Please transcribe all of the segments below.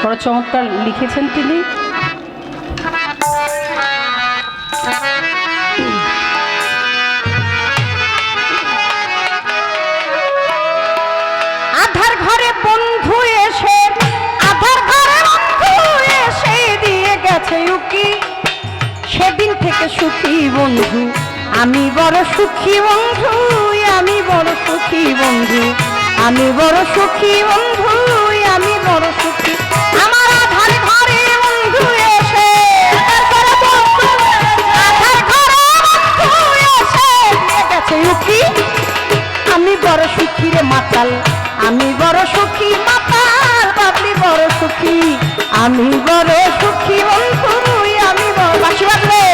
বড় চমৎকার লিখেছেন তিনি। আধার ঘরে বন্ধু এসে, আধার ঘরে বন্ধু এসে দিয়ে গেছে উকি, সেদিন থেকে সুখী বন্ধু আমি বড় সুখী বন্ধু, আমি বড় সুখী বন্ধু, আমি বড় সুখী বন্ধু, আমি বড় সুখী। আমার আধার ঘরে বন্ধু এসে, আধার ঘরে বন্ধু এসে দিয়ে গেছে উকি, আমি বড় সুখী রে মাতাল, আমি বড় সুখী মাতাল, বাবলি বড় সুখী, আমি বড় সুখী বন্ধু, আমি বড় বাসি বাজবে।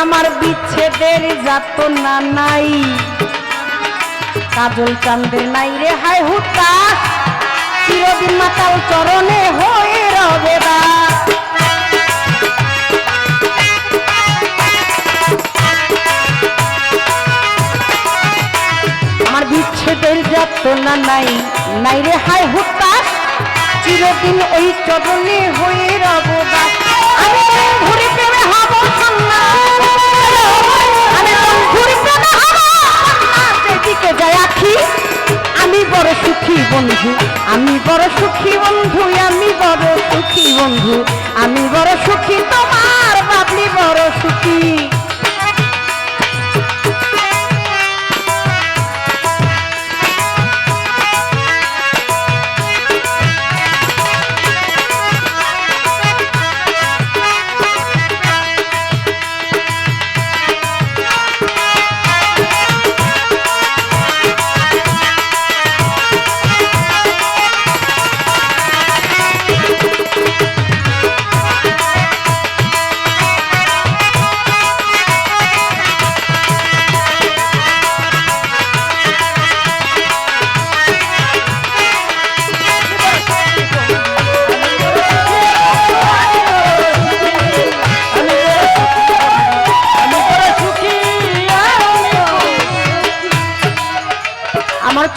আমার বিচ্ছেদের যাতনা নাই, কাজল চাঁদের নাই রে হায় হুতাশ, চিরদিন মাতাল চরণে হয়ে রবে দাস। আমার বিচ্ছেদের যাতনা নাই, নাই রে হায় হুতাশ, চিরদিন ওই চরণে হয়ে রব দাস। আমি ঘুরে প্রেমে হব সন্ন্যাস, আমি ঘুরে প্রেমে হব সন্ন্যাস, যেদিকে যায় আখি আমি বড় সুখী বন্ধু, আমি বড় সুখী বন্ধু, আমি বড় সুখী বন্ধু, আমি বড় সুখী, তোমার বাবলি বড় সুখী।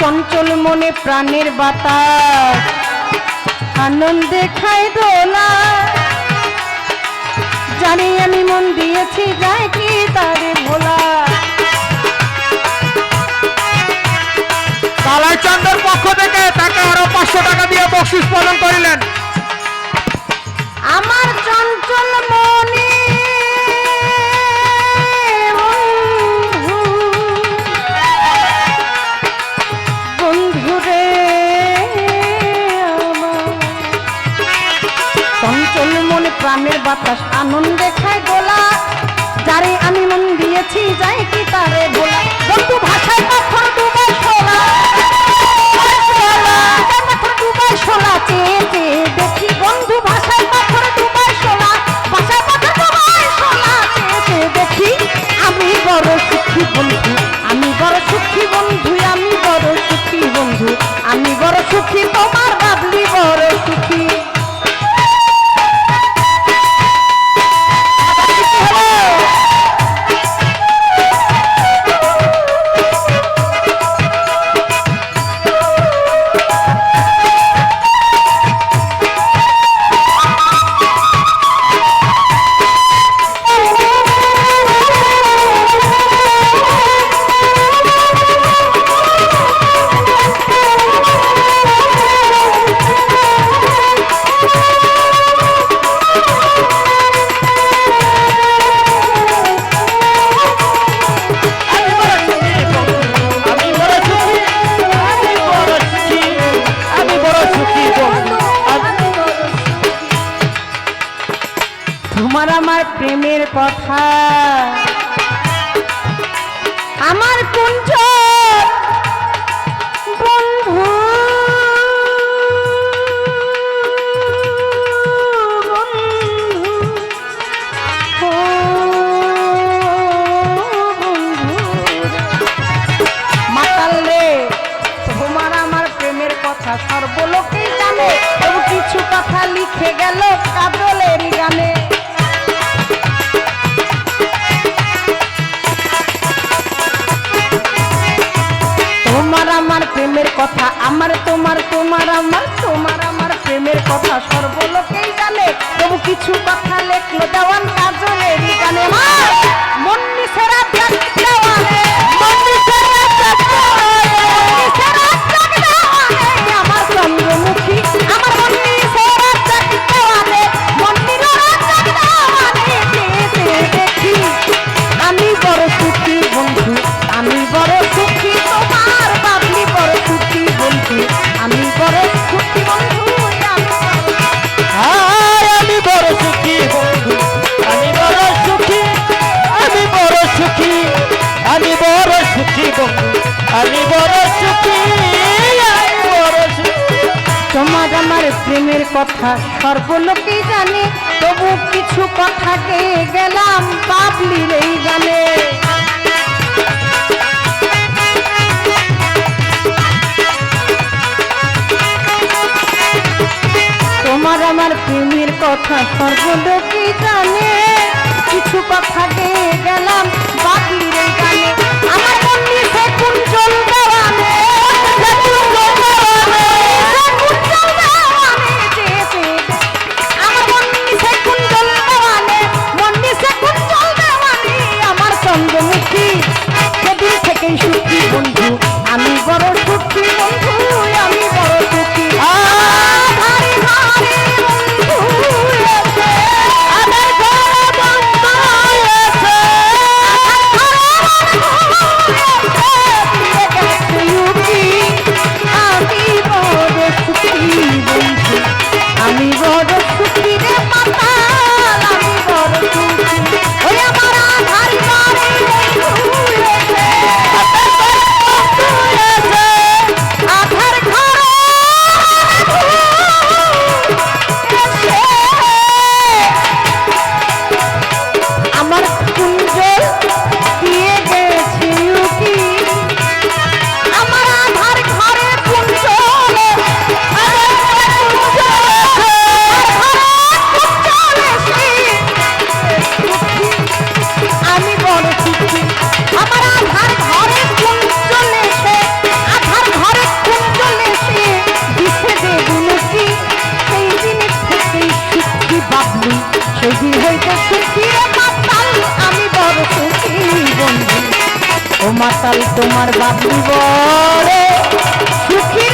চঞ্চল মনে প্রাণের বাতাস আনন্দে খাই দোলা, জানি আমি মন দিয়েছি যায় কি তারে ভোলা। কালাই চন্দ্রের পক্ষ থেকে তাকে আরো 500 টাকা দিয়ে বকশিস প্রদান করিলেন। আমার চঞ্চল মনে প্রাণের বাতাস আনন্দে খায় গোলা, যারে আমি মন দিয়েছি যাই কি তারে ভোলা। বন্ধু ভাষায় পাথর ডুবাই শোলা, পাথর ডুবাই শোলা, চেয়ে চেয়ে দেখি বন্ধু ভাষায় পাথর ডুবাই শোলা, ভাষায় পাথর ডুবাই শোলা, চেয়ে চেয়ে দেখি আমি বড় সুখী বন্ধু, আমি বড় সুখী বন্ধু, আমি বড় সুখী বন্ধু, আমি বড় সুখী, তোমার বাবলি বড় সুখী। তোমার আমার প্রেমের কথা আমার কুঞ্জ বন্ধু কথা সর্বলোকেই জানে, তবু কিছু কথা লেখলো দেওয়ান কাজলের গানে। আমার মন্নি সেরা দেওয়ানে, মন্নি সেরা দেওয়ানে, আমার চন্দ্রমুখী, আমার মন্নি সেরা দেওয়ানে, মন্দির দেওয়ানে, দেখি আমি বড় সুখী বন্ধু, আমি বড় সুখী, তোমার বাবলি বড় সুখী বন্ধু, আমি বড় সুখী বন্ধু, আমি বড় সুখী বন্ধু, আমি বড় সুখী, আমি বড় সুখী, আমি বড় সুখী বন্ধু, আমি বড় সুখী, আমি বড় সুখী। তোমার আমার প্রেমের কথা সর্বলোকেই জানে, তবু কিছু কথাকে গেলাম বাবলির এই গানে। তোমার আমার প্রেমের কথা সর্বলোকেই জানে, কিছু কথাকে গেলাম বাবলির এই গানে। আমার মন্নি সে কুঞ্জল দেওয়ানে, আমার মন্নি সে কুঞ্জল দেওয়ানে, মন্নি সে কুঞ্জল দেওয়ানে, আমার চন্দ্রমুখী, সেদিন থেকেই সুখী বন্ধু, আমি বড় সুখী বন্ধু, আমি বড় সুখী। আধারে ঘরে বন্ধু এসে, আধার ঘরে বন্ধু এসে, দিয়ে গেছে উকি, আমি বড় সুখী বন্ধু, আমি বড় সুখী রে মাতাল, আমি বড় সুখী। ওই আমার আধার ঘরে বন্ধু এসে, আধার ঘরে আমার কুঞ্জল দিয়ে গেছে উকি, আমার আধার ঘরে কুঞ্জল, আমি বড় সুখী। আমার আধার ঘরে কুঞ্জল এসে, আধার ঘরে কুঞ্জল এসে দিছে যে গুণকি, সেই দিনের থেকেই সুখী বাবলি, সেই দিন হইতে সুখী রে মাতাল, আমি বড় সুখী বন্ধু। ও মাতাল তোমার বাবলি বড় সুখী